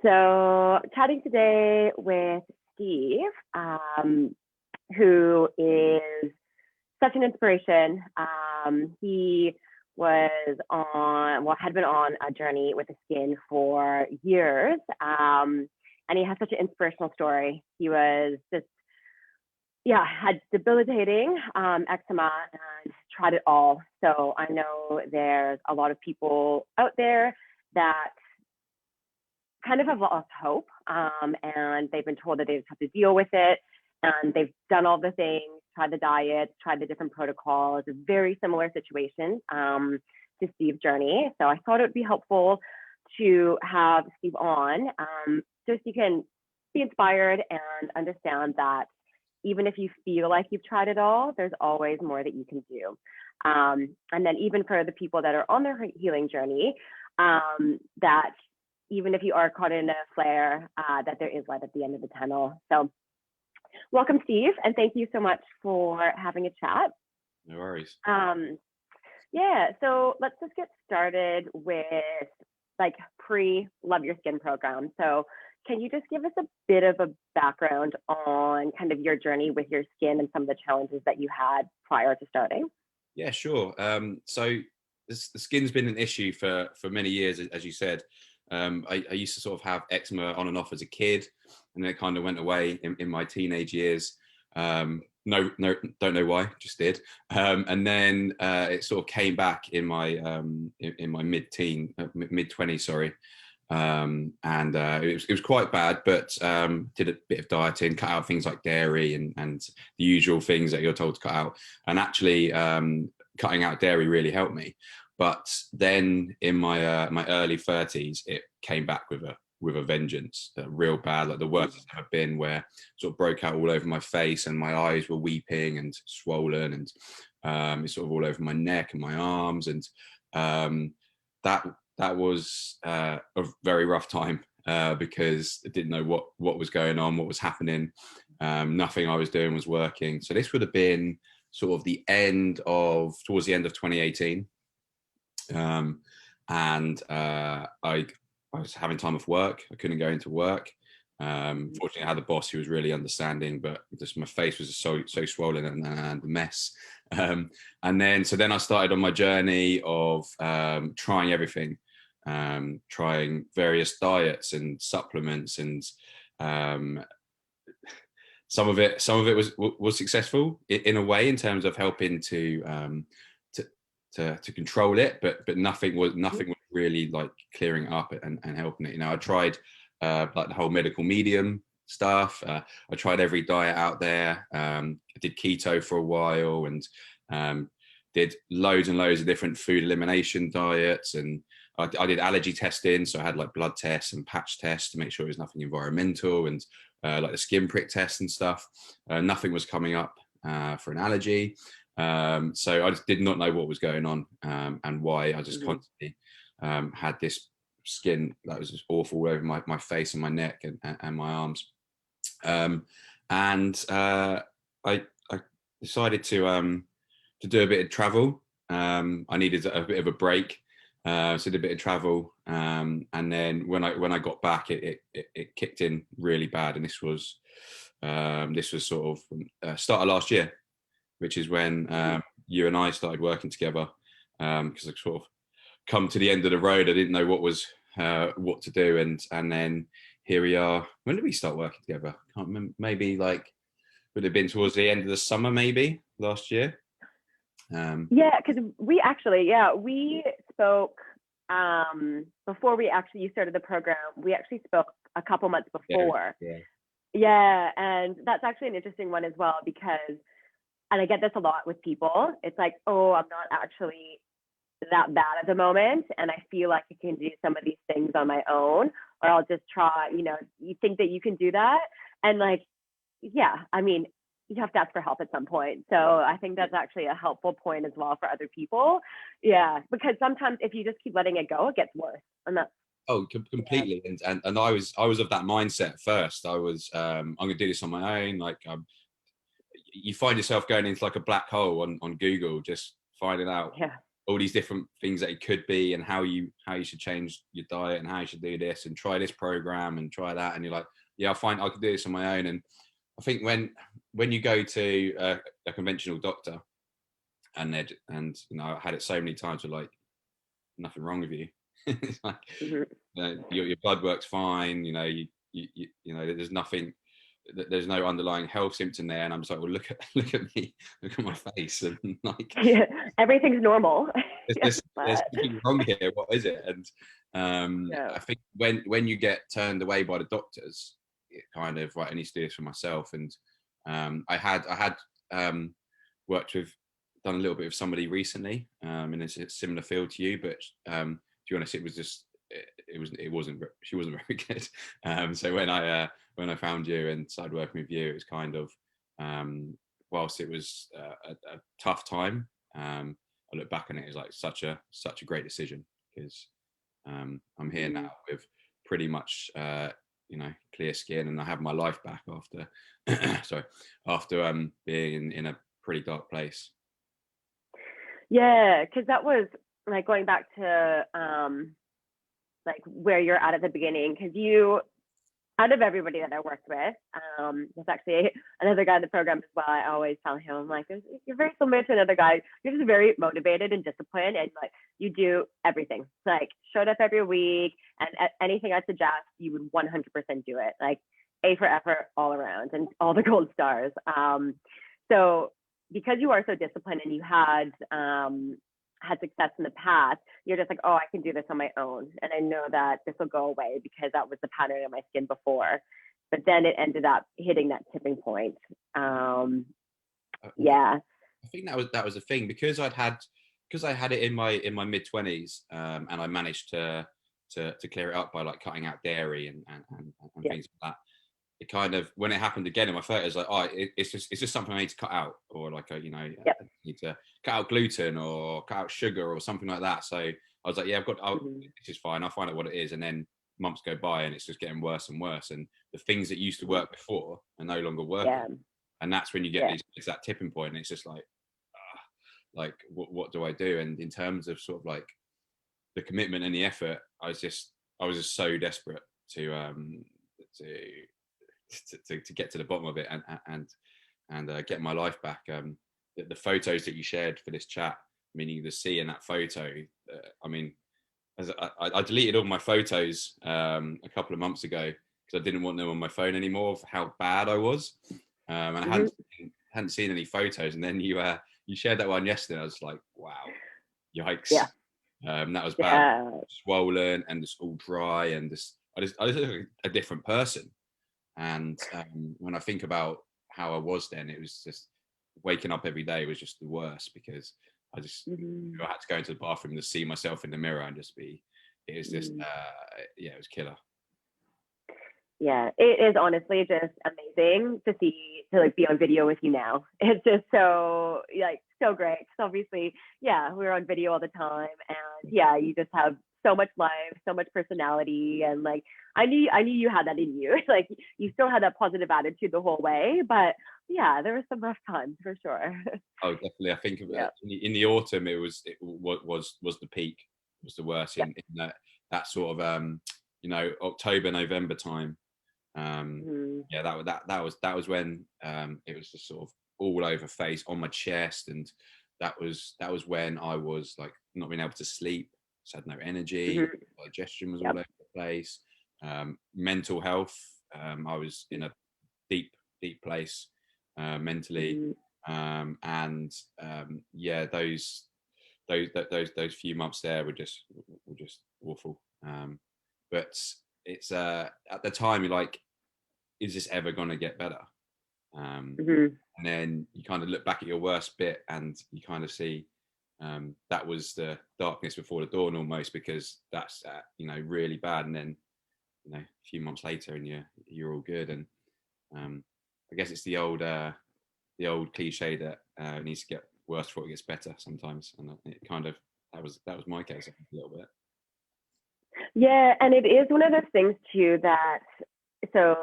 So, chatting today with Steve, who is such an inspiration. He had been on a journey with the skin for years, and he has such an inspirational story. He was just, had debilitating eczema and tried it all. So I know there's a lot of people out there that kind of have lost hope, and they've been told that they just have to deal with it, and they've done all the things, tried the diet, tried the different protocols. A very similar situation to Steve's journey. So I thought it would be helpful to have Steve on, just so you can be inspired and understand that even if you feel like you've tried it all, there's always more that you can do. And then even for the people that are on their healing journey, that even if you are caught in a flare, that there is light at the end of the tunnel. So welcome, Steve, and thank you so much for having a chat. No worries. So let's just get started with like pre-Love Your Skin program. So can you just give us a bit of a background on kind of your journey with your skin and some of the challenges that you had prior to starting? Yeah, sure. So the skin's been an issue for many years, as you said. I used to sort of have eczema on and off as a kid, and then it kind of went away in my teenage years. No, don't know why, just did. And then it sort of came back in my mid 20s, sorry. And it was quite bad, but did a bit of dieting, cut out things like dairy and the usual things that you're told to cut out. And actually, cutting out dairy really helped me. But then in my my early 30s, it came back with a vengeance, real bad, like the worst it's ever been, where it sort of broke out all over my face and my eyes were weeping and swollen, and it's sort of all over my neck and my arms, and that was a very rough time because I didn't know what was going on, what was happening. Nothing I was doing was working. So this would have been sort of towards the end of 2018. I was having time off work. I couldn't go into work. Fortunately, I had a boss who was really understanding, but just my face was so swollen and a mess. And then I started on my journey of trying everything, trying various diets and supplements, and some of it was successful in a way in terms of helping to control it, but nothing was really like clearing up and helping it. I tried like the whole medical medium stuff. I tried every diet out there. I did keto for a while, and did loads and loads of different food elimination diets, and I did allergy testing, so I had like blood tests and patch tests to make sure it was nothing environmental, and like the skin prick test and stuff. Nothing was coming up for an allergy. So I just did not know what was going on, and why. I just constantly had this skin that was just awful all over my face and my neck and my arms. I decided to do a bit of travel. I needed a bit of a break, so I did a bit of travel, and then when I got back, it kicked in really bad, and this was sort of start of last year, which is when you and I started working together, because I sort of come to the end of the road. I didn't know what to do, and then here we are. When did we start working together? I can't remember. Maybe like would have been towards the end of the summer, maybe last year. Because we spoke before you started the program. We actually spoke a couple months before. Yeah, and that's actually an interesting one as well, because, and I get this a lot with people, it's like, oh, I'm not actually that bad at the moment, and I feel like I can do some of these things on my own, or I'll just try, you think that you can do that, and like, yeah, I mean, you have to ask for help at some point. So I think that's actually a helpful point as well for other people. Yeah, because sometimes if you just keep letting it go, it gets worse, and that's completely. Yeah. And I was of that mindset first. I was I'm gonna do this on my own. Like you find yourself going into like a black hole on Google, just finding out all these different things that it could be, and how you should change your diet, and how you should do this, and try this program and try that, and you're like, yeah, I find I could do this on my own. And I think when you go to a conventional doctor, and I had it so many times, where like, nothing wrong with you. It's like, your blood work's fine, there's nothing, there's no underlying health symptom there. And I'm just like, well, look at me, look at my face, and like, Yeah, everything's normal. there's something wrong here, what is it? And I think when you get turned away by the doctors, it kind of, right, I need to do this for myself. And I had worked with, done a little bit of somebody recently in a similar field to you, but to be honest, it was just, she wasn't very good. So when I found you and started working with you, it was kind of, whilst it was a tough time, I look back on it as like such a great decision, because I'm here now with pretty much clear skin, and I have my life back after after being in a pretty dark place. Yeah, because that was like going back to like where you're at the beginning, because you, out of everybody that I worked with, there's actually another guy in the program as well. I always tell him, I'm like, you're very similar to another guy. You're just very motivated and disciplined, and like you do everything. Like showed up every week, and anything I suggest, you would 100% do it. Like A for effort all around, and all the gold stars. So because you are so disciplined, and you had success in the past, you're just like, oh, I can do this on my own, and I know that this will go away, because that was the pattern in my skin before. But then it ended up hitting that tipping point. Yeah, I think that was the thing, because I had it in my mid-20s, and I managed to clear it up by like cutting out dairy and things like that. It kind of, when it happened again in my 30s, like, oh, it's just something I need to cut out, or like I need to cut out gluten or cut out sugar or something like that. So I was like, yeah, this is fine, I'll find out what it is. And then months go by, and it's just getting worse and worse, and the things that used to work before are no longer working. And that's when you get it's that tipping point, and it's just like, like what do I do? And in terms of sort of like the commitment and the effort, I was just so desperate to get to the bottom of it, and get my life back. The photos that you shared for this chat, meaning the sea in that photo, I mean, as I deleted all my photos a couple of months ago, because I didn't want them on my phone anymore, of how bad I was, and I hadn't seen any photos. And then you shared that one yesterday. I was like, wow, yikes. That was bad. Swollen and just all dry, and I just look like a different person. And when I think about how I was then, it was just, waking up every day was just the worst, because I just I had to go into the bathroom to see myself in the mirror and just be, it was just it was killer. Yeah, it is honestly just amazing to like be on video with you now. It's just so great. So obviously, we're on video all the time, and you just have so much life, so much personality, and like I knew you had that in you. Like you still had that positive attitude the whole way, but there were some rough times for sure. Oh, definitely. I think in the autumn, it was the peak, was the worst in that sort of October, November time. That was when it was just sort of all over face, on my chest, and that was when I was like not being able to sleep, just had no energy, digestion was all over the place, mental health, I was in a deep place mentally, those few months there were just awful, but it's at the time you're like, is this ever going to get better? And then you kind of look back at your worst bit, and you kind of see that was the darkness before the dawn almost, because that's really bad. And then a few months later, and you're all good. And I guess it's the old cliche that it needs to get worse before it gets better sometimes, and it kind of, that was my case a little bit. Yeah, and it is one of those things too that, so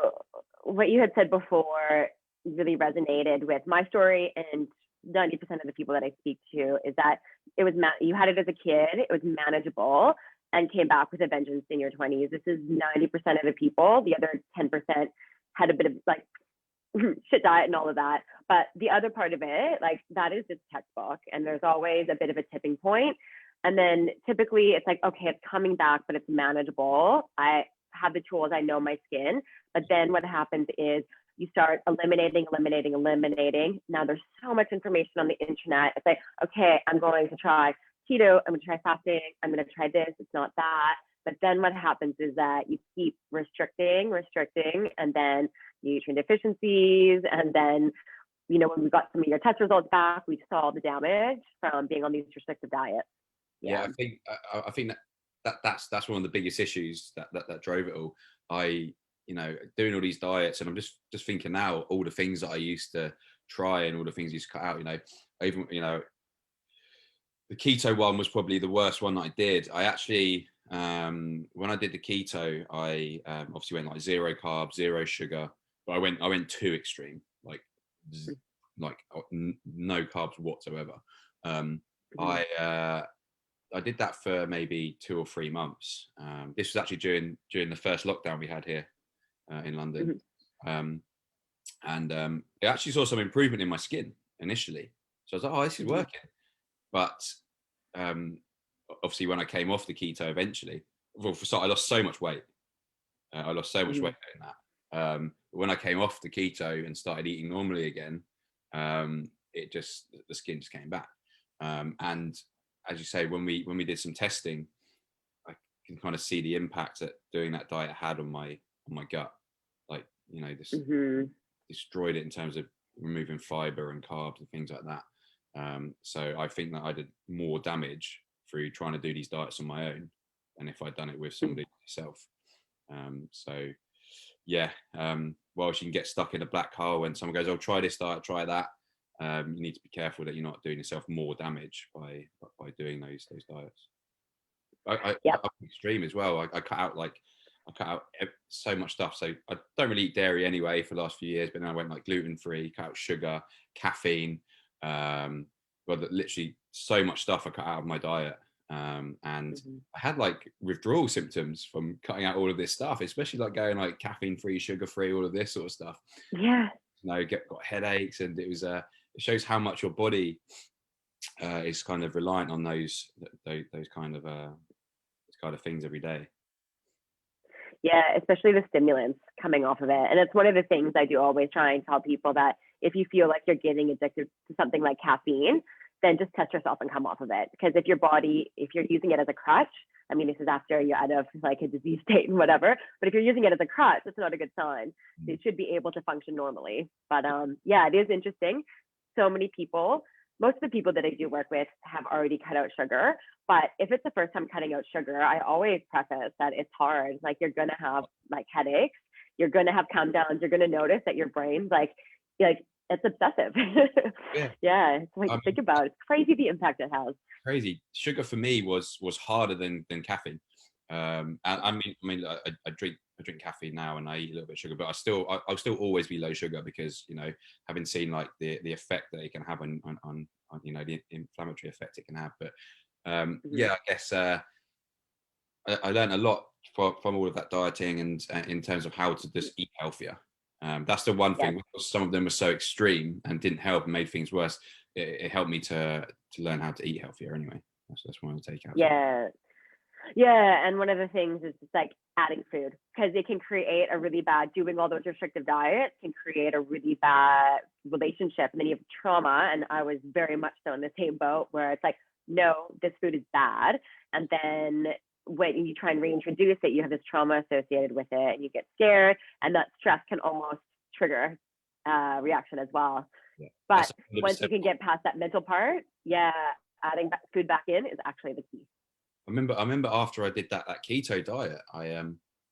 what you had said before really resonated with my story, and 90% of the people that I speak to is that it was you had it as a kid, it was manageable, and came back with a vengeance in your 20s. This is 90% of the people. The other 10% had a bit of like shit diet and all of that. But the other part of it, like that is just textbook, and there's always a bit of a tipping point. And then typically it's like, okay, it's coming back, but it's manageable. I have the tools, I know my skin. But then what happens is you start eliminating. Now there's so much information on the internet. It's like, okay, I'm going to try keto, I'm going to try fasting, I'm going to try this, it's not that. But then what happens is that you keep restricting, and then nutrient deficiencies. And then, you know, when we got some of your test results back, we saw the damage from being on these restrictive diets. Yeah, I think that's one of the biggest issues that drove it all. You know, doing all these diets, and I'm just thinking now, all the things that I used to try and all the things I used to cut out, you know, even, you know, the keto one was probably the worst one that I did. I actually, when I did the keto, I obviously went like 0 carbs, 0 sugar, but I went too extreme, like no carbs whatsoever. I did that for maybe 2 or 3 months. This was actually during the first lockdown we had here in London. And it actually saw some improvement in my skin initially. So I was like, oh, this is working. But obviously when I came off the keto eventually, well, for start, I lost so much weight. I lost so much weight doing that. When I came off the keto and started eating normally again, the skin just came back. And as you say, when we did some testing, I can kind of see the impact that doing that diet had on my gut. Like, you know, this destroyed it in terms of removing fiber and carbs and things like that. So I think that I did more damage through trying to do these diets on my own than if I'd done it with somebody myself. So yeah, whilst you can get stuck in a black hole when someone goes, oh, try this diet, try that, you need to be careful that you're not doing yourself more damage by doing those diets. I'm extreme as well. I cut out so much stuff. So I don't really eat dairy anyway for the last few years, but then I went like gluten-free, cut out sugar, caffeine, but literally so much stuff I cut out of my diet. And I had like withdrawal symptoms from cutting out all of this stuff, especially like going like caffeine-free, sugar-free, all of this sort of stuff. Yeah. You know, got headaches, and it was it shows how much your body is kind of reliant on those kind of things every day. Yeah, especially the stimulants coming off of it. And it's one of the things I do always try and tell people, that if you feel like you're getting addicted to something like caffeine, then just test yourself and come off of it. Because if you're using it as a crutch, I mean, this is after you're out of like a disease state and whatever, but if you're using it as a crutch, it's not a good sign. So you should be able to function normally. But yeah, it is interesting. So many people, most of the people that I do work with have already cut out sugar. But if it's the first time cutting out sugar, I always preface that it's hard. Like, you're going to have like headaches, you're going to have come downs, you're going to notice that your brain's like it's obsessive. Yeah, it's like, think about it. It's crazy the impact it has. Crazy. Sugar for me was harder than caffeine. I mean, I drink caffeine now, and I eat a little bit of sugar, but I'll still always be low sugar, because, you know, having seen like the effect that it can have on you know, the inflammatory effect it can have. But yeah, I guess I learned a lot from all of that dieting, and in terms of how to just eat healthier. That's the one thing. Because some of them were so extreme and didn't help and made things worse, it helped me to learn how to eat healthier anyway. That's one of the takeouts. Yeah, and one of the things is just like adding food, because it can create a really bad, doing all those restrictive diets can create a really bad relationship, and then you have trauma. And I was very much so in the same boat, where it's like, no, this food is bad. And then when you try and reintroduce it, you have this trauma associated with it, and you get scared, and that stress can almost trigger reaction as well. Yeah. But once you can get past that mental part, adding food back in is actually the key. I remember after I did that keto diet, I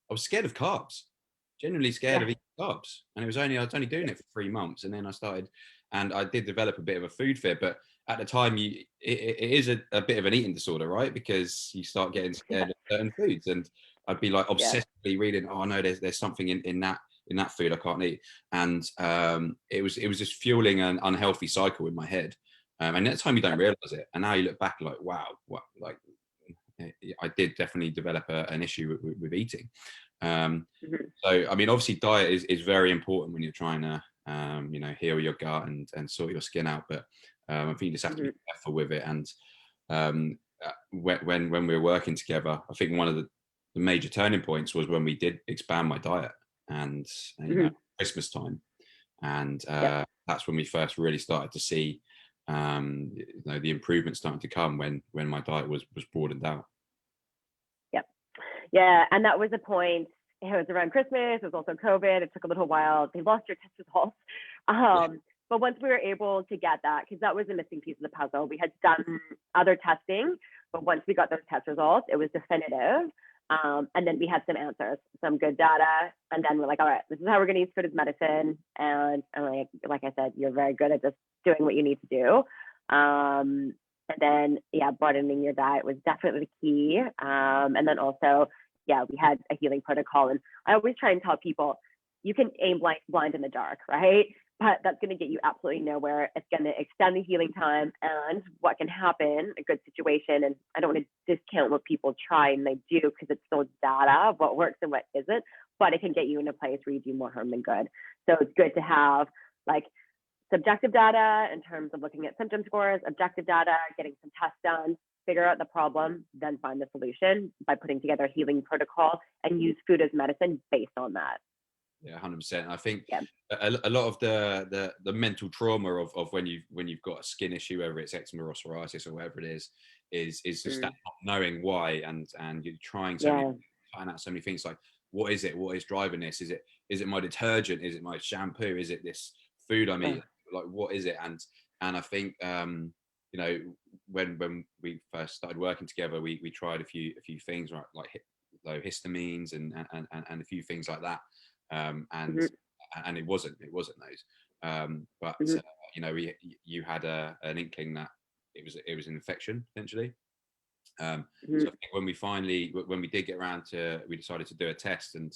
was scared of carbs, genuinely scared of eating carbs, and I was only doing it for 3 months, and then I started, and I did develop a bit of a food fear. But at the time, it is a bit of an eating disorder, right? Because you start getting scared of certain foods, and I'd be like obsessively reading, oh no, there's something in that in that food I can't eat. And it was just fueling an unhealthy cycle in my head. And at the time you don't realize it, and now you look back like, wow, what, like I did definitely develop an issue with eating. So I mean, obviously diet is very important when you're trying to heal your gut and sort your skin out, but I think you just have to be careful with it. And when we were working together, I think one of the major turning points was when we did expand my diet, and Christmas time, and that's when we first really started to see the improvements starting to come when my diet was broadened out. Yeah, and that was a point. It was around Christmas. It was also COVID. It took a little while. They lost your test results. But once we were able to get that, because that was a missing piece of the puzzle, we had done other testing, but once we got those test results, it was definitive. And then we had some answers, some good data. And then we're like, all right, this is how we're going to use food as medicine. And like I said, you're very good at just doing what you need to do. And then, broadening your diet was definitely the key. And then also, we had a healing protocol. And I always try and tell people, you can aim blind in the dark, right? But that's going to get you absolutely nowhere. It's going to extend the healing time, and what can happen, a good situation. And I don't want to discount what people try and they do, because it's still data, what works and what isn't, but it can get you in a place where you do more harm than good. So it's good to have like subjective data in terms of looking at symptom scores, objective data, getting some tests done, figure out the problem, then find the solution by putting together a healing protocol and use food as medicine based on that. Yeah, 100%. I think a lot of the mental trauma of when you've got a skin issue, whether it's eczema or psoriasis or whatever it is just that not knowing why, and you're trying to find out so many things, like what is it? What is driving this? Is it my detergent? Is it my shampoo? Is it this food I'm eating? Like, what is it? And I think when we first started working together, we tried a few things, right, like low histamines and a few things like that. And it wasn't those, but you had an inkling that it was an infection potentially. So I think when we did get around to, we decided to do a test and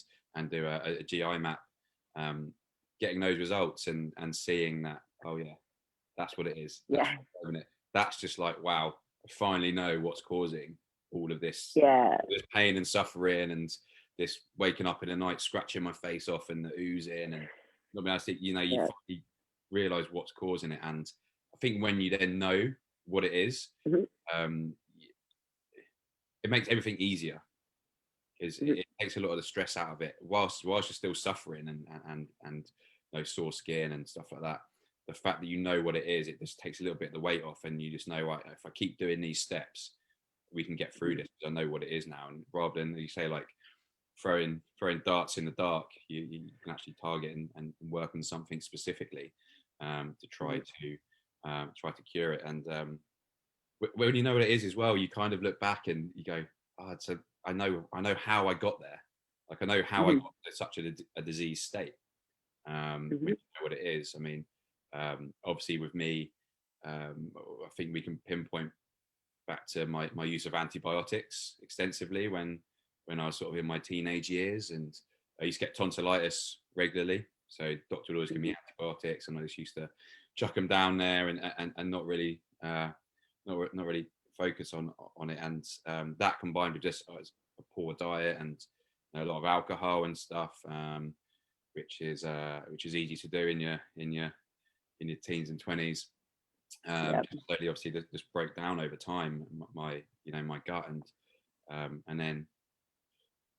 do a GI map, getting those results and seeing that, oh yeah, that's what it is. That's just like, wow, I finally know what's causing all of this, this pain and suffering, and this waking up in the night, scratching my face off, and the oozing, and I mean, I think you finally realize what's causing it. And I think when you then know what it is, it makes everything easier, because it takes a lot of the stress out of it. Whilst you're still suffering and sore skin and stuff like that, the fact that you know what it is, it just takes a little bit of the weight off, and you just know, right, if I keep doing these steps, we can get through this, because I know what it is now. And rather than, you say, like throwing darts in the dark, you can actually target and work on something specifically to try to cure it. And when you know what it is as well, you kind of look back and you go, oh, I know how I got there. Like, I know how I got to such a disease state. When you know what it is. I mean, obviously with me, I think we can pinpoint back to my use of antibiotics extensively when I was sort of in my teenage years, and I used to get tonsillitis regularly. So doctor would always give me antibiotics, and I just used to chuck them down there and not really focus on it. And that combined with just a poor diet and a lot of alcohol and stuff, which is easy to do in your teens and 20s. Just slowly, obviously, just broke down over time my gut, and then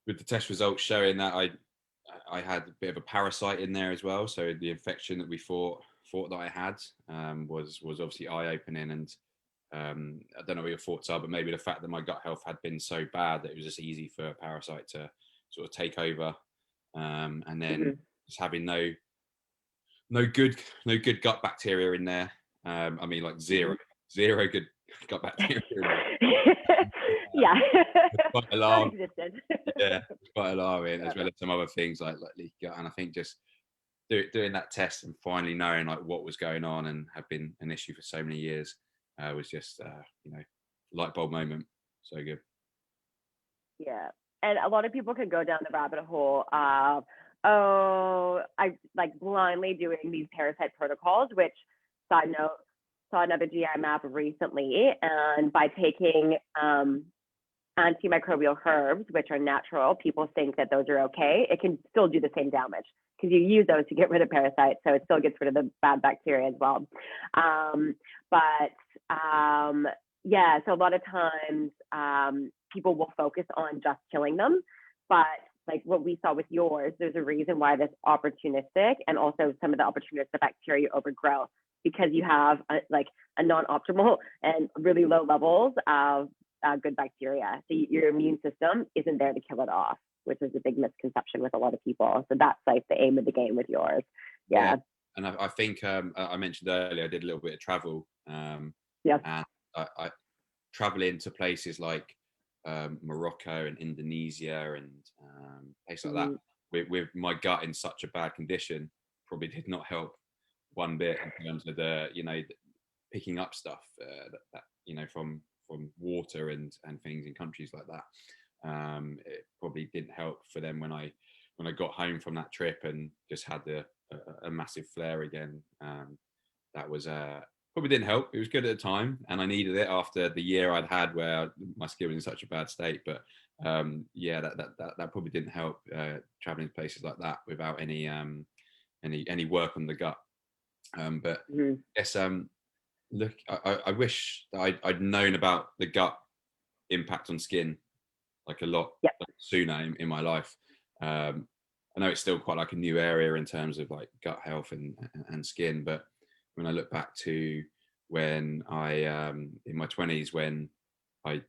with the test results showing that I had a bit of a parasite in there as well. So the infection that we thought that I had was obviously eye-opening. And I don't know what your thoughts are, but maybe the fact that my gut health had been so bad that it was just easy for a parasite to sort of take over, and then just having no good gut bacteria in there. I mean, like zero good gut bacteria in there. Quite alarming. It's quite alarming, as well as some other things like leaky gut. And I think just doing that test and finally knowing like what was going on and had been an issue for so many years was just light bulb moment. So good. And a lot of people can go down the rabbit hole of I like blindly doing these parasite protocols, which, side note, saw another GI map recently, and by taking antimicrobial herbs, which are natural, people think that those are okay. It can still do the same damage because you use those to get rid of parasites, so it still gets rid of the bad bacteria as well. Yeah, so a lot of times people will focus on just killing them, but like what we saw with yours, there's a reason why this opportunistic, and also some of the opportunistic bacteria overgrow, because you have a non-optimal and really low levels of good bacteria. So your immune system isn't there to kill it off, which is a big misconception with a lot of people. So that's like the aim of the game with yours. Yeah. And I think I mentioned earlier, I did a little bit of travel. Yeah. And I traveling to places like Morocco and Indonesia and places like that with my gut in such a bad condition, probably did not help one bit in terms of the picking up stuff that from water and things in countries like that. It probably didn't help for them when I got home from that trip and just had a massive flare again. That was probably didn't help. It was good at the time, and I needed it after the year I'd had where my skin was in such a bad state. But that probably didn't help traveling to places like that without any work on the gut. But yes, look, I wish that I'd known about the gut impact on skin like a lot sooner in my life. I know it's still quite like a new area in terms of like gut health and skin, but when I look back to when I in my 20s, when I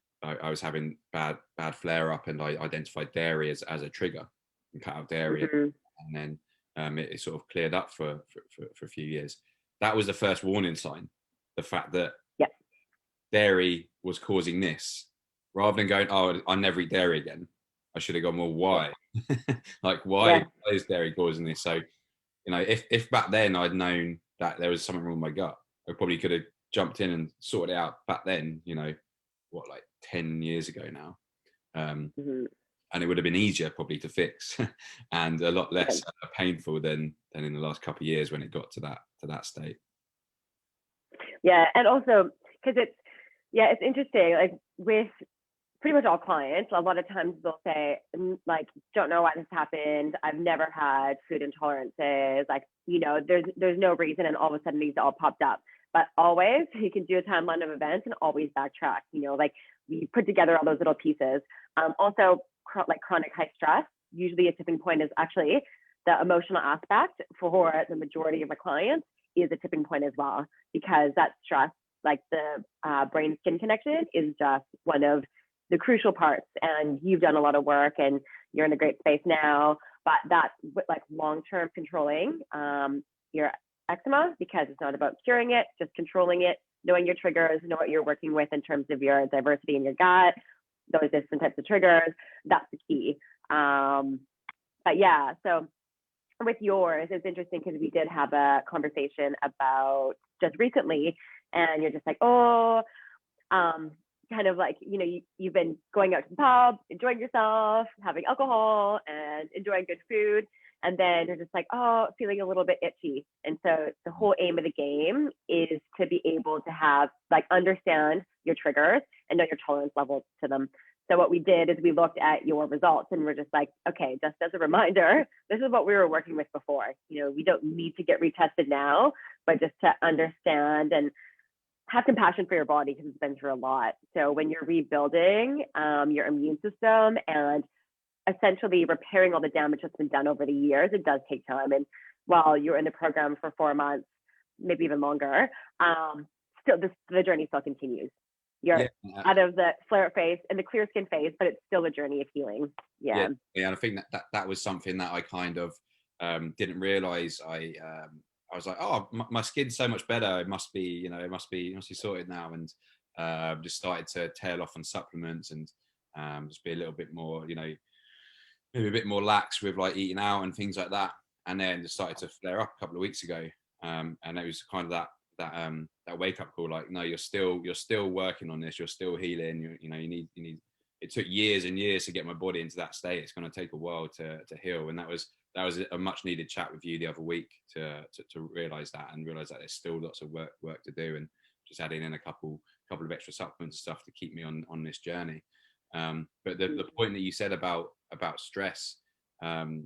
was having bad flare up, and I identified dairy as a trigger and cut out dairy, and then it sort of cleared up for a few years. That was the first warning sign, the fact that dairy was causing this, rather than going, oh, I'll never eat dairy again. I should have gone, well, why? Like, why is dairy causing this? So, if back then I'd known that there was something wrong with my gut, I probably could have jumped in and sorted it out back then, like 10 years ago now. And it would have been easier probably to fix and a lot less painful than in the last couple of years when it got to that state. Yeah, and also because it's interesting, like with pretty much all clients, a lot of times they'll say, like, don't know why this happened. I've never had food intolerances. Like, there's no reason, and all of a sudden these all popped up. But always, you can do a timeline of events and always backtrack. Like we put together all those little pieces. Also, like chronic high stress, usually a tipping point is actually the emotional aspect for the majority of my clients is a tipping point as well, because that stress, like the brain skin connection, is just one of the crucial parts. And you've done a lot of work and you're in a great space now, but that's like long-term controlling your eczema, because it's not about curing it, just controlling it, knowing your triggers, know what you're working with in terms of your diversity in your gut, those different types of triggers. That's the key. But yeah, so with yours, it's interesting because we did have a conversation about just recently, and you're just like, kind of like, you've been going out to the pub, enjoying yourself, having alcohol and enjoying good food. And then you're just like, feeling a little bit itchy. And so the whole aim of the game is to be able to have, like, understand your triggers and know your tolerance levels to them. So what we did is we looked at your results and we're just like, okay, just as a reminder, this is what we were working with before. We don't need to get retested now, but just to understand and have compassion for your body, because it's been through a lot. So when you're rebuilding your immune system and essentially repairing all the damage that's been done over the years, it does take time. And while you're in the program for 4 months, maybe even longer, still the journey still continues. You're out of the flare phase and the clear skin phase, but it's still a journey of healing. Yeah. And I think that was something that I kind of didn't realize. I was like, oh, my skin's so much better. It must be, it must be sorted now. And just started to tail off on supplements and just be a little bit more, maybe a bit more lax with like eating out and things like that. And then just started to flare up a couple of weeks ago. And it was kind of that wake up call, like, no, you're still working on this. You're still healing. You need. It took years and years to get my body into that state. It's going to take a while to heal. And that was that was a much needed chat with you the other week to realize that, and realize that there's still lots of work to do, and just adding in a couple of extra supplements and stuff to keep me on this journey. But the point that you said about stress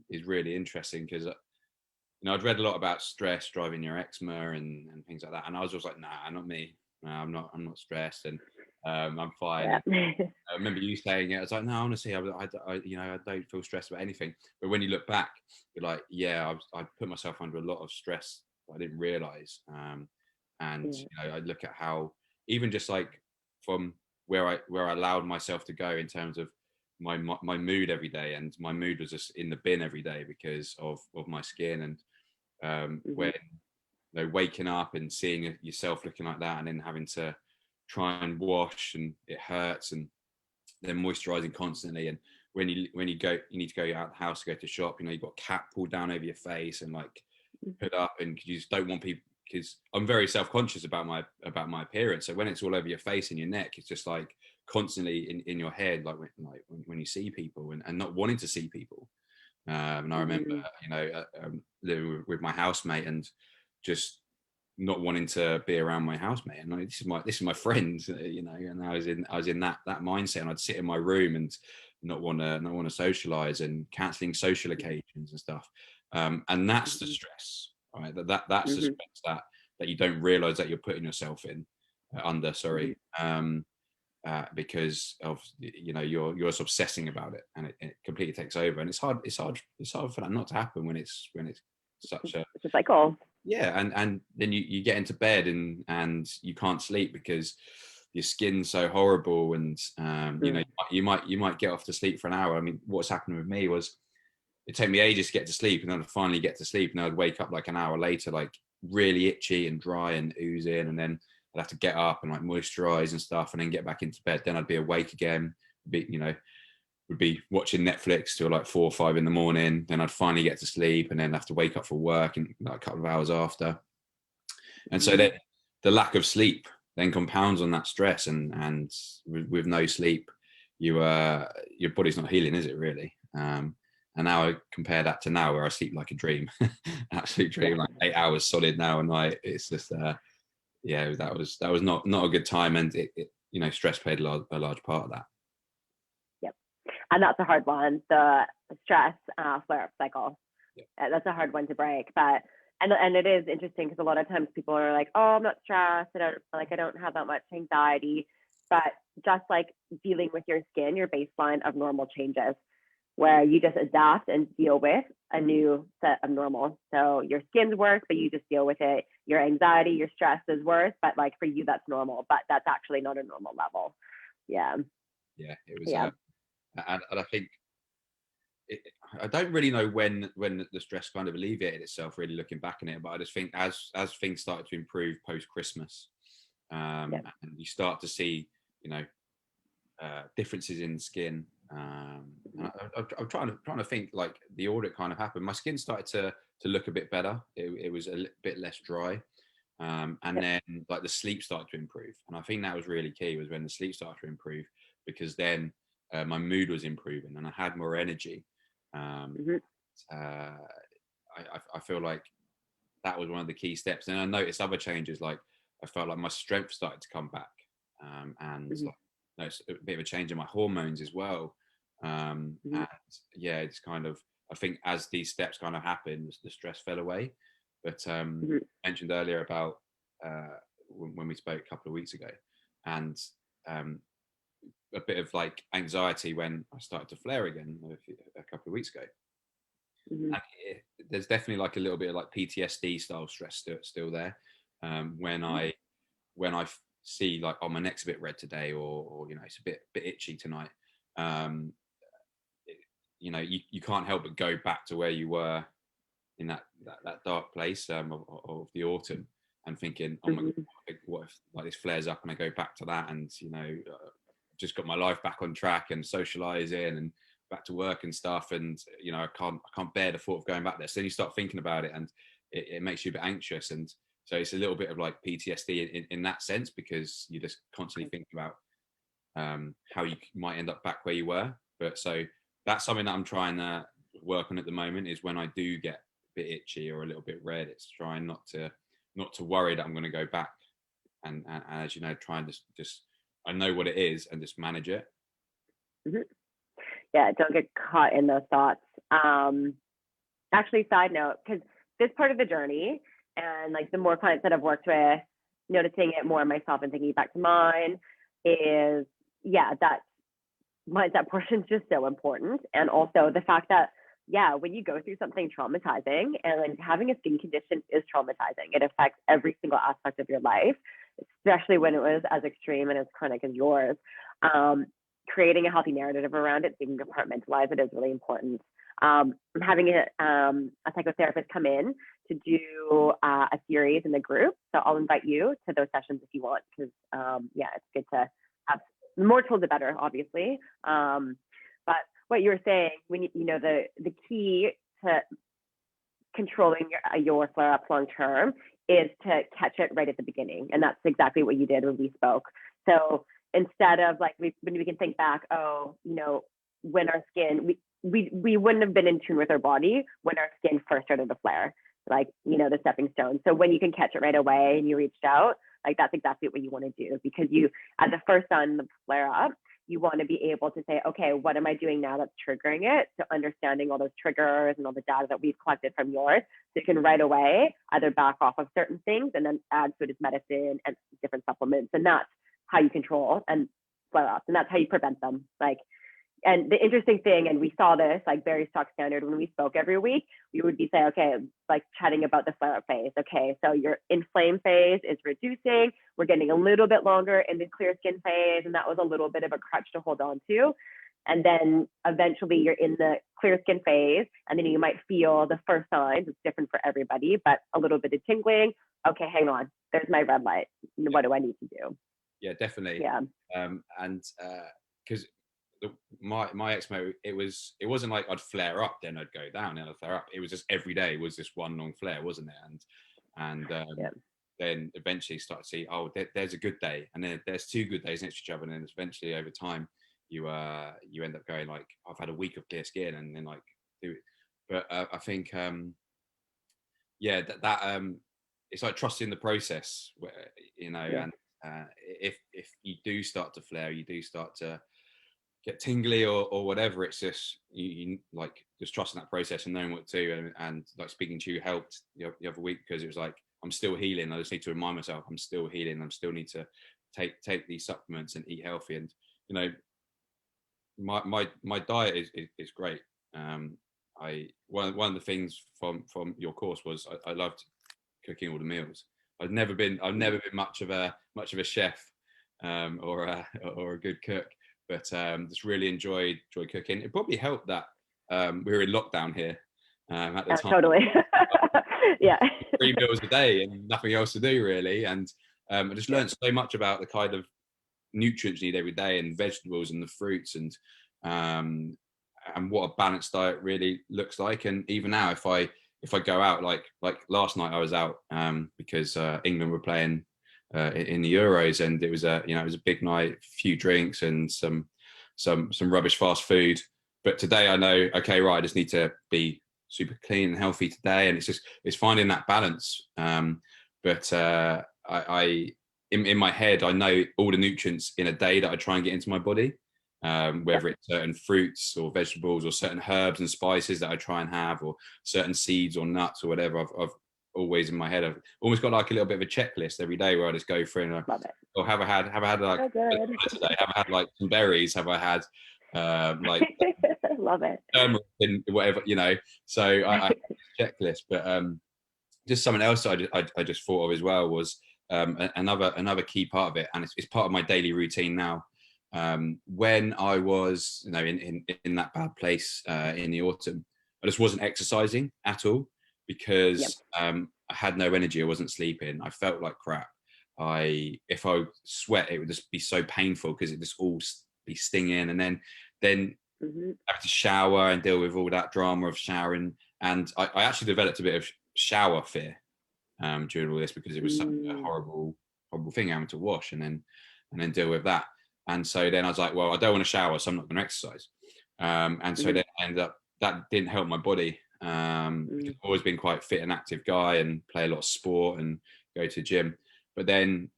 is really interesting, because I'd read a lot about stress driving your eczema and things like that, and I was just like, nah, not me. No, I'm not stressed, and I'm fine. Yeah. I remember you saying it. I was like, no, honestly, I don't feel stressed about anything. But when you look back, you're like, yeah, I put myself under a lot of stress that I didn't realize. And I look at how, even just like from where I allowed myself to go in terms of my mood every day, and my mood was just in the bin every day because of my skin, and when waking up and seeing yourself looking like that, and then having to try and wash, and it hurts, and then moisturizing constantly, and when you need to go out the house to go to shop, you've got cap pulled down over your face and like put up, and you just don't want people, because I'm very self-conscious about my appearance, so when it's all over your face and your neck, it's just like constantly in your head, like when you see people, and not wanting to see people. And I remember living with my housemate, and just not wanting to be around my housemate, and like, this is my friend, and I was in that mindset, and I'd sit in my room and not want to socialize, and canceling social occasions and stuff, and that's the stress, right? That's the stress that you don't realize that you're putting yourself in under, because of you're just obsessing about it, and it completely takes over, and it's hard for that not to happen when it's such a cycle. Yeah, and then you get into bed, and you can't sleep because your skin's so horrible, and you might get off to sleep for an hour. I mean, what's happened with me was, it took me ages to get to sleep, and then I'd finally get to sleep, and I'd wake up like an hour later, like really itchy and dry and oozing, and then I'd have to get up and like moisturize and stuff, and then get back into bed. Then I'd be awake again, would be watching Netflix till like 4 or 5 in the morning. Then I'd finally get to sleep, and then have to wake up for work and like a couple of hours after. And so then the lack of sleep then compounds on that stress, and with no sleep, your body's not healing, is it really? And now I compare that to now, where I sleep like a dream, absolute dream, like 8 hours solid now a night. It's just that was not a good time, and it stress played a large part of that. And that's a hard one, the stress flare-up cycle. That's a hard one to break. But and it is interesting, because a lot of times people are like, oh, I'm not stressed, I don't have that much anxiety. But just like dealing with your skin, your baseline of normal changes, where you just adapt and deal with a new set of normal. So your skin's worse, but you just deal with it. Your anxiety, your stress is worse, but like for you, that's normal. But that's actually not a normal level. Yeah. Yeah, it was. And I think I don't really know when the stress kind of alleviated itself, really looking back on it, but I just think as things started to improve post Christmas, and you start to see differences in skin, and I'm trying to think, like the audit kind of happened. My skin started to look a bit better. It was a bit less dry, and then like the sleep started to improve, and I think that was really key, was when the sleep started to improve, because then my mood was improving, and I had more energy. I feel like that was one of the key steps. And I noticed other changes, like I felt like my strength started to come back, and it's a bit of a change in my hormones as well. And it's kind of, I think as these steps kind of happened, the stress fell away. But mentioned earlier about when we spoke a couple of weeks ago, and a bit of like anxiety when I started to flare again a couple of weeks ago. And there's definitely like a little bit of like PTSD style stress still there. When I see like, oh, my neck's a bit red today, or it's a bit itchy tonight. You can't help but go back to where you were in that dark place of the autumn, and thinking, oh my God, what if like this flares up and I go back to that, and just got my life back on track and socializing and back to work and stuff, and I can't bear the thought of going back there. So then you start thinking about it, and it makes you a bit anxious, and so it's a little bit of like PTSD in that sense, because you're just constantly thinking about how you might end up back where you were. But so that's something that I'm trying to work on at the moment is when I do get a bit itchy or a little bit red, it's trying not to worry that I'm going to go back, and as you know, try and just I know what it is and just manage it. Mhm. Yeah, don't get caught in those thoughts. Actually, side note, because this part of the journey, and like the more clients that I've worked with, noticing it more myself and thinking back to mine, is yeah, that mindset portion is just so important. And also the fact that, yeah, when you go through something traumatizing, and like having a skin condition is traumatizing, it affects every single aspect of your life, especially when it was as extreme and as chronic as yours. Creating a healthy narrative around it, so you can compartmentalize it, is really important. I'm having a psychotherapist come in to do a series in the group. So I'll invite you to those sessions if you want, because yeah, it's good to have more tools, the better, obviously. But what you were saying, when you know the key to controlling your flare-ups long term is to catch it right at the beginning, and that's exactly what you did when we spoke. So instead of like when we can think back, oh, you know, when our skin, we wouldn't have been in tune with our body when our skin first started to flare, like, you know, the stepping stone. So when you can catch it right away and you reached out, like that's exactly what you want to do, because you, at the first sign of flare up, you want to be able to say, okay, what am I doing now that's triggering it? So understanding all those triggers and all the data that we've collected from yours, so you can right away either back off of certain things and then add food as medicine and different supplements. And that's how you control and flare ups, and that's how you prevent them. Like, and the interesting thing, and we saw this like very stock standard when we spoke every week, we would be saying, okay, like chatting about the flare up phase. Okay, so your inflamed phase is reducing. We're getting a little bit longer in the clear skin phase, and that was a little bit of a crutch to hold on to. And then eventually you're in the clear skin phase, and then you might feel the first signs. It's different for everybody, but a little bit of tingling. Okay, hang on, there's my red light. What do I need to do? Yeah, definitely. Yeah. And because my eczema, it wasn't like I'd flare up, then I'd go down, and I'd flare up. It was just every day was this one long flare, wasn't it? And then eventually start to see, oh, there's a good day, and then there's two good days next to each other, and then eventually over time you end up going like, I've had a week of clear skin, and then like do it. But I think yeah, that it's like trusting the process, where, you know, Yeah. and if you do start to flare, you do start to get tingly or whatever, it's just you like just trusting that process and knowing what to do, and like speaking to you helped the other week, because it was like, I'm still healing. I just need to remind myself I'm still healing. I'm still need to take these supplements and eat healthy. And you know, my diet is great. One of the things from your course was I loved cooking all the meals. I've never been much of a chef or a good cook, but just really enjoyed cooking. It probably helped that we were in lockdown here at the time. Totally. Yeah. 3 meals a day and nothing else to do really, and I just learned so much about the kind of nutrients you need every day, and vegetables and the fruits, and what a balanced diet really looks like. And even now, if I go out, like last night, I was out because England were playing in the Euros, and it was it was a big night, few drinks and some rubbish fast food. But today I know, okay, right, I just need to be super clean and healthy today, and it's finding that balance. But I in my head, I know all the nutrients in a day that I try and get into my body, whether it's certain fruits or vegetables or certain herbs and spices that I try and have, or certain seeds or nuts or whatever. I've always in my head, I've almost got like a little bit of a checklist every day where I just go through and or have I had like today? Have I had like some berries? Have I had like love it, turmeric and whatever, you know? So I checklist, but just something else I just thought of as well was another key part of it, and it's part of my daily routine now. When I was, you know, in that bad place in the autumn, I just wasn't exercising at all, because I had no energy. I wasn't sleeping. I felt like crap. If I sweat, it would just be so painful because it just all be stinging, and then have to shower and deal with all that drama of showering. And I actually developed a bit of shower fear during all this, because it was such a horrible thing having to wash and then deal with that. And so then I was like, well, I don't want to shower, so I'm not going to exercise. And so then I ended up that didn't help my body. I've always been quite fit and active guy and play a lot of sport and go to the gym. But then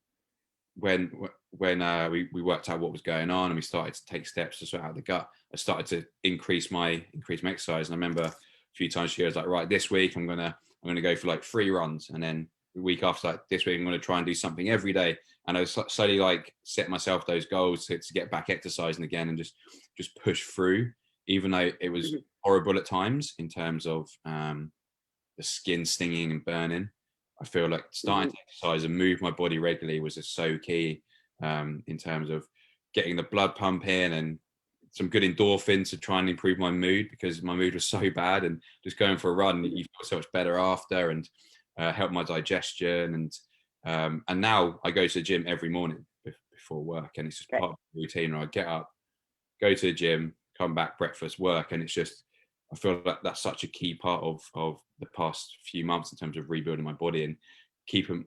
when we worked out what was going on and we started to take steps to sort out the gut, I started to increase my exercise. And I remember a few times she was like, right, this week I'm gonna go for like 3 runs, and then the week after, like, this week I'm gonna try and do something every day. And I was slowly like set myself those goals to get back exercising again and just push through, even though it was horrible at times in terms of the skin stinging and burning. I feel like starting to exercise and move my body regularly was just so key, in terms of getting the blood pumping and some good endorphins to try and improve my mood, because my mood was so bad. And just going for a run, you feel so much better after, and help my digestion. And now I go to the gym every morning before work, and it's just part of the routine. I get up, go to the gym, come back, breakfast, work, and it's just, I feel like that's such a key part of the past few months in terms of rebuilding my body and keeping,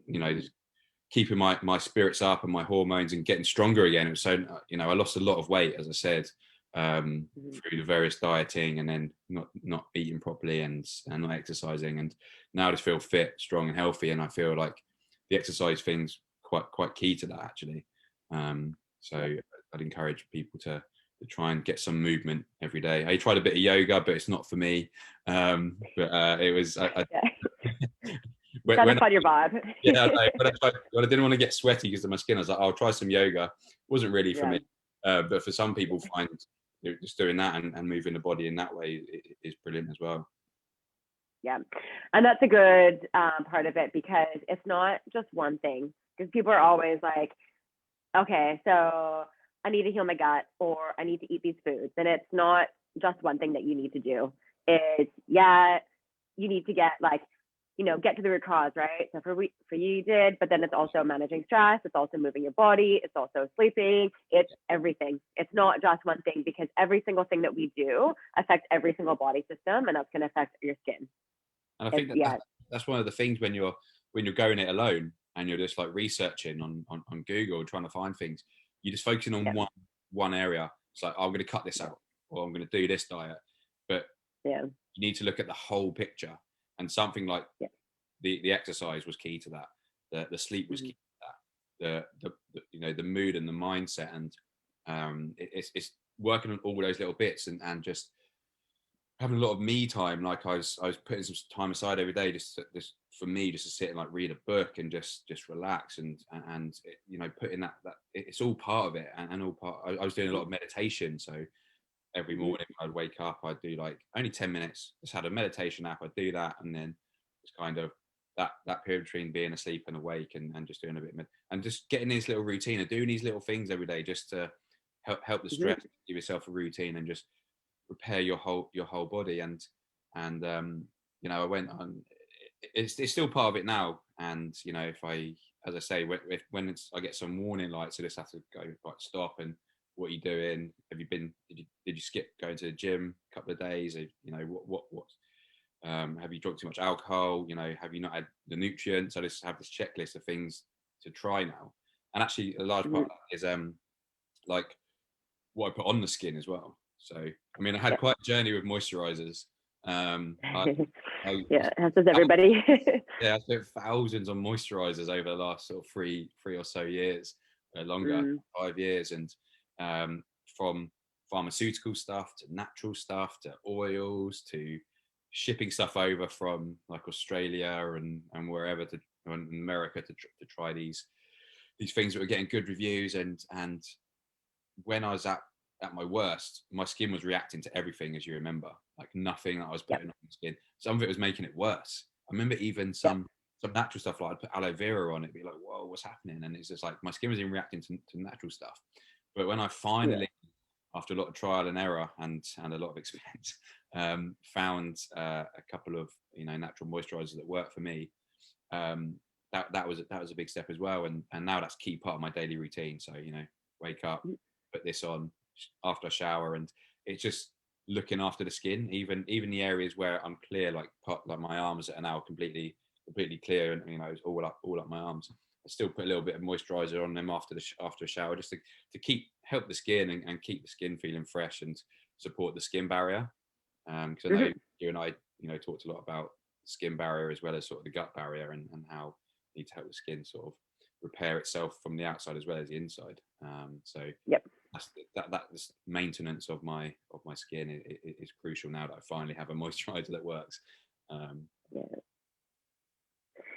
keeping my spirits up and my hormones and getting stronger again. It was so, I lost a lot of weight, as I said, through the various dieting and then not eating properly and not exercising. And now I just feel fit, strong and healthy. And I feel like the exercise thing's quite key to that, actually. So I'd encourage people to try and get some movement every day. I tried a bit of yoga, but it's not for me. But it was gotta find your vibe. Yeah, when I didn't want to get sweaty because of my skin, I was like, I'll try some yoga. It wasn't really for me. But for some people, find just doing that and moving the body in that way is brilliant as well. Yeah, and that's a good part of it, because it's not just one thing. Because people are always like, okay, so I need to heal my gut, or I need to eat these foods. And it's not just one thing that you need to do. It's, you need to get get to the root cause, right? So for you did, but then it's also managing stress. It's also moving your body. It's also sleeping. It's everything. It's not just one thing, because every single thing that we do affects every single body system, and that's going to affect your skin. And I think that's one of the things when you're going it alone and you're just like researching on Google, trying to find things. You're just focusing on one area. It's like, I'm going to cut this out, or I'm going to do this diet. But you need to look at the whole picture. And something like the exercise was key to that. The sleep was key to that. The mood and the mindset, and it's working on all those little bits and just having a lot of me time. Like I was putting some time aside every day just for me, just to sit and like read a book and just relax and putting that it's all part of it, and all part. I was doing a lot of meditation, so every morning I'd wake up, I'd do like only 10 minutes, just had a meditation app, I'd do that, and then just kind of that period between being asleep and awake and just doing a bit and just getting this little routine of doing these little things every day, just to help the stress, give yourself a routine and just repair your whole body. And I went on, it's still part of it now. And if I, as I say, when I get some warning lights, I just have to go, right, stop, and what are you doing? Did you skip going to the gym a couple of days? Have you drunk too much alcohol? Have you not had the nutrients? I just have this checklist of things to try now. And actually a large part of that is like what I put on the skin as well. So I mean, I had quite a journey with moisturizers. As does everybody. I spent thousands on moisturizers over the last sort of three or so years, longer, 5 years, and from pharmaceutical stuff to natural stuff to oils to shipping stuff over from like Australia and wherever to America to try these things that were getting good reviews. And when I was at my worst, my skin was reacting to everything, as you remember, like nothing that I was putting on the skin. Some of it was making it worse. I remember even some natural stuff, like I'd put aloe vera on it, be like, whoa, what's happening? And it's just like my skin was even reacting to natural stuff. But when I finally, after a lot of trial and error and a lot of expense, found a couple of natural moisturizers that worked for me, that was a big step as well. And now that's a key part of my daily routine. So wake up, put this on after a shower, and it's just looking after the skin, even the areas where I'm clear, like my arms are now completely clear, and it's all up my arms. I still put a little bit of moisturizer on them after a shower, just to help the skin and keep the skin feeling fresh and support the skin barrier. Because I know you and I, talked a lot about skin barrier as well as sort of the gut barrier, and how you need to help the skin sort of repair itself from the outside as well as the inside. So Yep. that this maintenance of my skin is crucial now that I finally have a moisturizer that works. Yeah.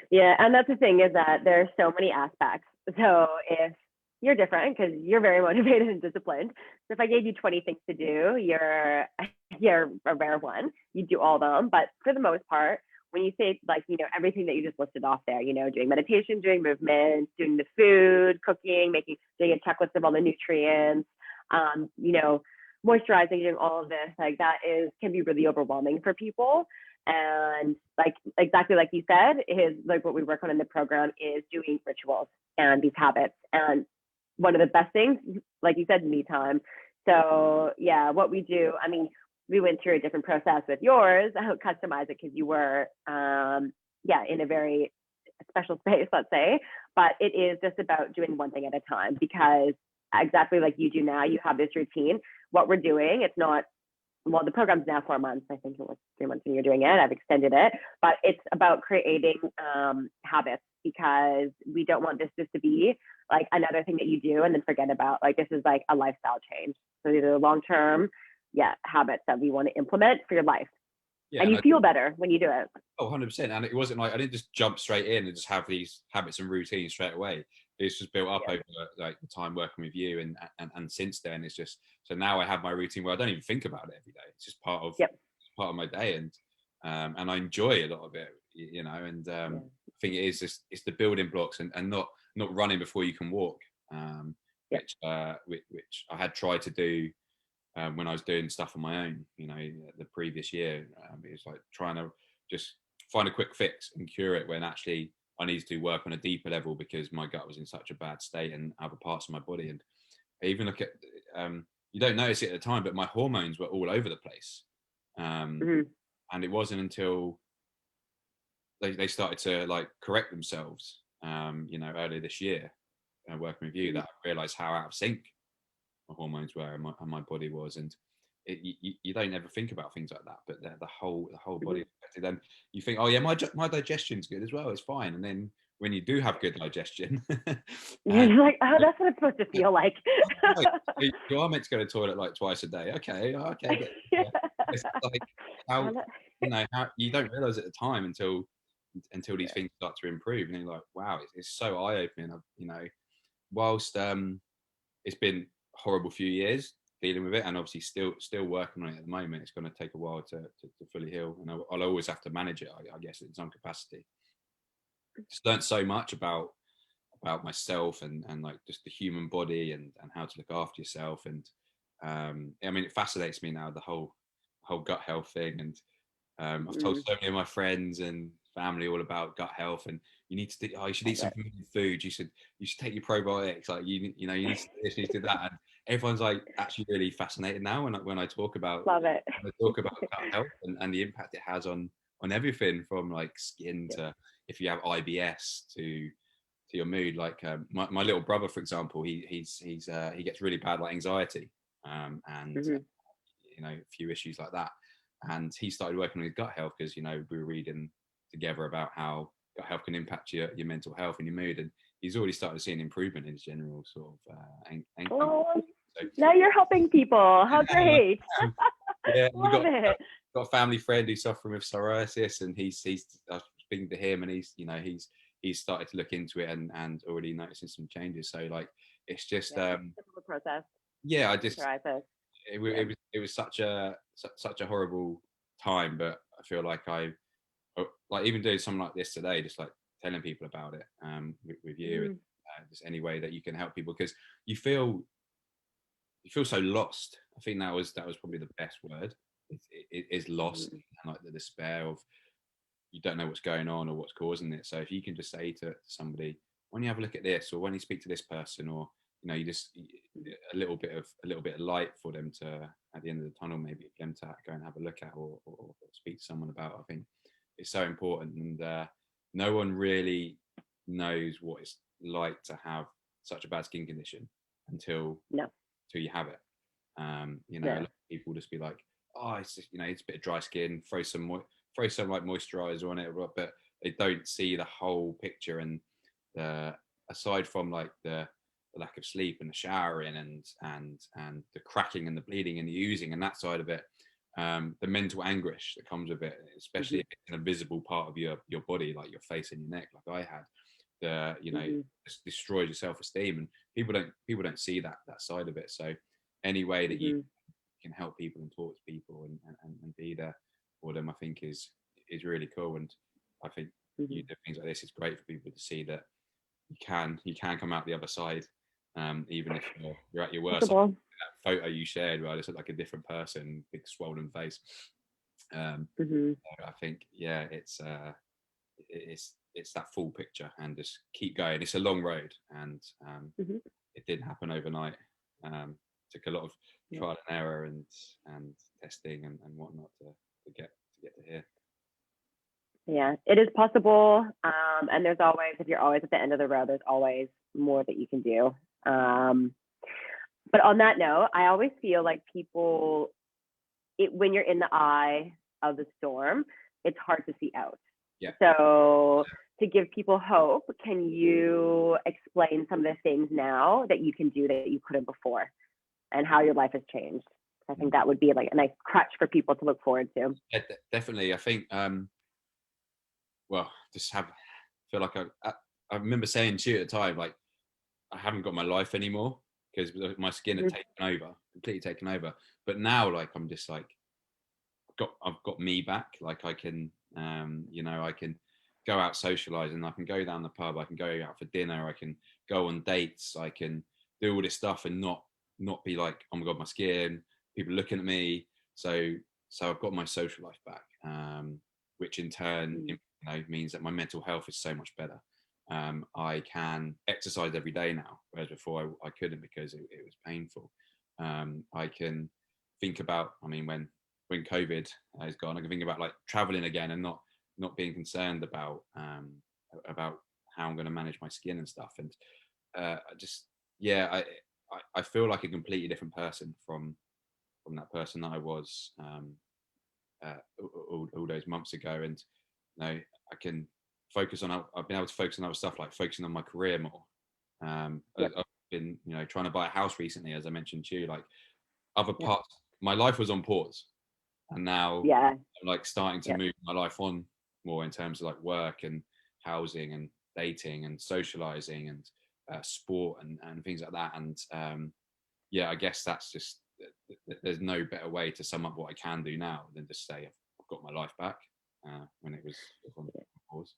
Yeah, and that's the thing, is that there's so many aspects. So if you're different because you're very motivated and disciplined, so if I gave you 20 things to do, you're a rare one. You do all of them, but for the most part, when you say, like, everything that you just listed off there, doing meditation, doing movement, doing the food, cooking, doing a checklist of all the nutrients, moisturizing, doing all of this, like, that can be really overwhelming for people. And like, exactly like you said, is like what we work on in the program is doing rituals and these habits. And one of the best things, like you said, me time. So yeah, what we do, I mean, we went through a different process with yours, how to customize it, because you were, in a very special space, let's say, but it is just about doing one thing at a time, because exactly like you do now, you have this routine. What we're doing, it's not, well, the program's now 4 months. I think it was 3 months when you're doing it. I've extended it, but it's about creating habits, because we don't want this just to be like another thing that you do and then forget about. Like, this is like a lifestyle change. So these are long-term, habits that we want to implement for your life. Yeah, and you feel better when you do it. Oh, 100%. And it wasn't like I didn't just jump straight in and just have these habits and routines straight away. It's just built up over like the time working with you, and since then it's just, so now I have my routine where I don't even think about it every day. It's just part of my day, and I enjoy a lot of it, and I think it is just, it's the building blocks, and not running before you can walk, which I had tried to do when I was doing stuff on my own, the previous year. It was like trying to just find a quick fix and cure it, when actually I needed to work on a deeper level, because my gut was in such a bad state and other parts of my body. And I even look at, you don't notice it at the time, but my hormones were all over the place. And it wasn't until they started to like correct themselves, earlier this year, working with you, that I realized how out of sync my hormones were, and my body was. And you don't ever think about things like that, but the whole body affected. Then you think, oh yeah, my digestion's good as well, it's fine. And then when you do have good digestion, you're like, oh, that's what it's supposed to feel like. You are meant to go to the toilet like twice a day. Okay. But, it's like how how you don't realize at the time until these things start to improve, and you're like, wow, it's so eye-opening. Whilst it's been a horrible few years dealing with it, and obviously still working on it at the moment, it's going to take a while to fully heal, and I'll always have to manage it, I guess, in some capacity. Just learned so much about myself, and like just the human body, and how to look after yourself. And I mean, it fascinates me now, the whole gut health thing. And I've told so many of my friends and family all about gut health, and you need to you should eat some food, you should take your probiotics, like you need to do this, you need to do that. And everyone's like actually really fascinated now when I talk about love it. when I talk about gut health, and the impact it has on everything, from like skin to, if you have IBS, to your mood. Like my little brother, for example, he gets really bad like anxiety, and a few issues like that. And he started working on his gut health, because we were reading together about how gut health can impact your mental health and your mood, and he's already started seeing improvement in his general sort of so now you're helping people. How great. Yeah, we've got a family friend who's suffering with psoriasis, and he's I was speaking to him, and he's started to look into it, and already noticing some changes. So like, it's just typical process. Yeah, I just it was such a horrible time, but I feel like like even doing something like this today, just like telling people about it with you, and just any way that you can help people, because you feel so lost. I think that was probably the best word. It is lost, and like the despair of, you don't know what's going on or what's causing it. So if you can just say to somebody, when you have a look at this, or when you speak to this person, or you just a little bit of light for them to, at the end of the tunnel, maybe for them to go and have a look at, or speak to someone about. I think it's so important, and no one really knows what it's like to have such a bad skin condition until you have it. A lot of people just be like, oh, it's just, it's a bit of dry skin, throw some like moisturizer on it, but they don't see the whole picture. And aside from like the lack of sleep and the showering and the cracking and the bleeding and the oozing and that side of it, the mental anguish that comes with it, especially if it's in a visible part of your body, like your face and your neck, like I had, just destroys your self-esteem, and people don't see that side of it. So any way that you can help people and talk to people and be there for them, I think is really cool. And I think you do things like this, it's great for people to see that you can come out the other side, even if you're at your worst. Like that photo you shared where I just look like a different person, big swollen face. So I think, yeah, it's that full picture, and just keep going. It's a long road, and it didn't happen overnight. Took a lot of trial and error and testing and whatnot to get to here. Yeah, it is possible. And there's always, if you're always at the end of the road, there's always more that you can do. But on that note, I always feel like people, when you're in the eye of the storm, it's hard to see out. Yeah. So to give people hope, can you explain some of the things now that you can do that you couldn't before, and how your life has changed? I think that would be like a nice crutch for people to look forward to. Yeah, definitely. I think, feel like I remember saying to you at the time, like, I haven't got my life anymore because my skin had completely taken over. But now, like, I'm just like, I've got me back. Like, I can, I can go out socializing. I can go down the pub. I can go out for dinner. I can go on dates. I can do all this stuff and not be like, oh my God, my skin, people looking at me. So I've got my social life back, which in turn, means that my mental health is so much better. I can exercise every day now, whereas before I couldn't because it was painful. I can think about, when COVID is gone, I can think about like traveling again and not being concerned about how I'm going to manage my skin and stuff. And I feel like a completely different person from that person that I was all those months ago. And I can focus on, I've been able to focus on other stuff, like focusing on my career more. I've been trying to buy a house recently, as I mentioned to you. Like, other parts, my life was on pause, and now I'm like starting to move my life on more in terms of like work and housing and dating and socializing and sport and things like that. And I guess that's just, there's no better way to sum up what I can do now than just say I've got my life back when it was on pause.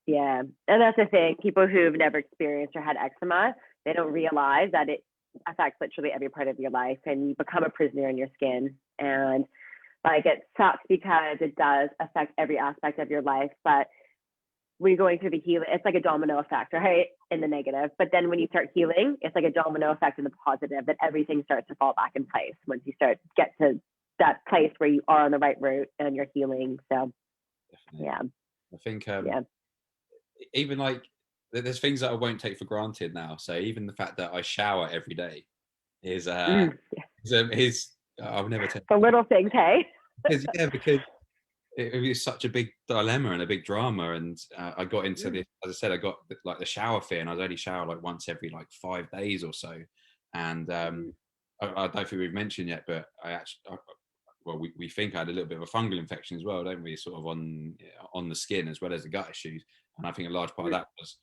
Yeah, and that's the thing. People who've never experienced or had eczema, they don't realize that it affects literally every part of your life, and you become a prisoner in your skin. And like, it sucks because it does affect every aspect of your life. But when you're going through the healing, it's like a domino effect, right? In the negative. But then when you start healing, it's like a domino effect in the positive, that everything starts to fall back in place once you get to that place where you are on the right route and you're healing. So, definitely. Yeah. I think, even like, there's things that I won't take for granted now. So even the fact that I shower every day is I've never taken the little things, hey? because it was such a big dilemma and a big drama. And I got into this, as I said, I got like the shower fear, and I was only shower like once every like 5 days or so. And I don't think we've mentioned yet, but we think I had a little bit of a fungal infection as well, don't we? Sort of on the skin as well as the gut issues. And I think a large part of that was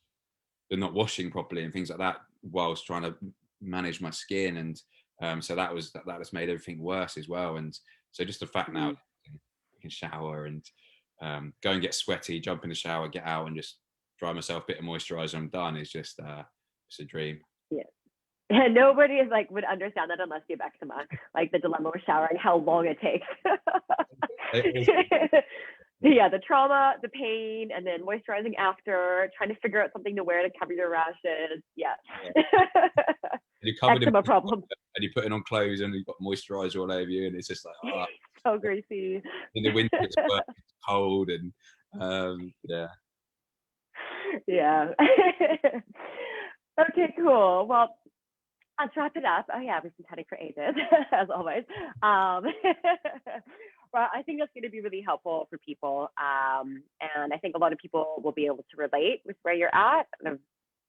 the not washing properly and things like that, whilst trying to manage my skin. And so that has made everything worse as well. And so just the fact now I can shower and go and get sweaty, jump in the shower, get out and just dry myself, a bit of moisturizer, I'm done, is just it's a dream. Yeah. And nobody is like would understand that unless you have eczema. Like the dilemma with showering, how long it takes. The trauma, the pain, and then moisturizing after, trying to figure out something to wear to cover your rashes. Yeah. You're covered eczema problem. And you're putting on clothes and you've got moisturizer all over you, and it's just like, so greasy. In the winter it's cold, and Yeah. Okay, cool. Well, Let's wrap it up. Oh yeah, we've been chatting for ages, as always. Well, I think that's going to be really helpful for people, and I think a lot of people will be able to relate with where you're at.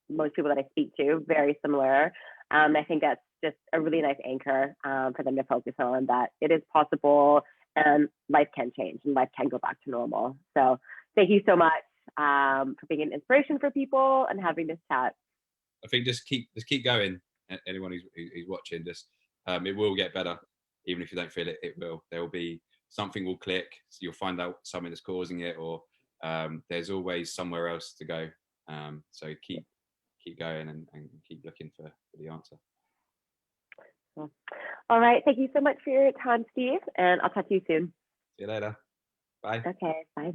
Most people that I speak to, very similar. I think that's just a really nice anchor for them to focus on, that it is possible and life can change and life can go back to normal. So thank you so much for being an inspiration for people and having this chat. I think just keep going. Anyone who's watching, just it will get better, even if you don't feel it. It will. There will be something will click. So you'll find out something that's causing it, or there's always somewhere else to go. So keep going and keep looking for the answer. All right. Thank you so much for your time, Steve, and I'll talk to you soon. See you later. Bye. Okay. Bye.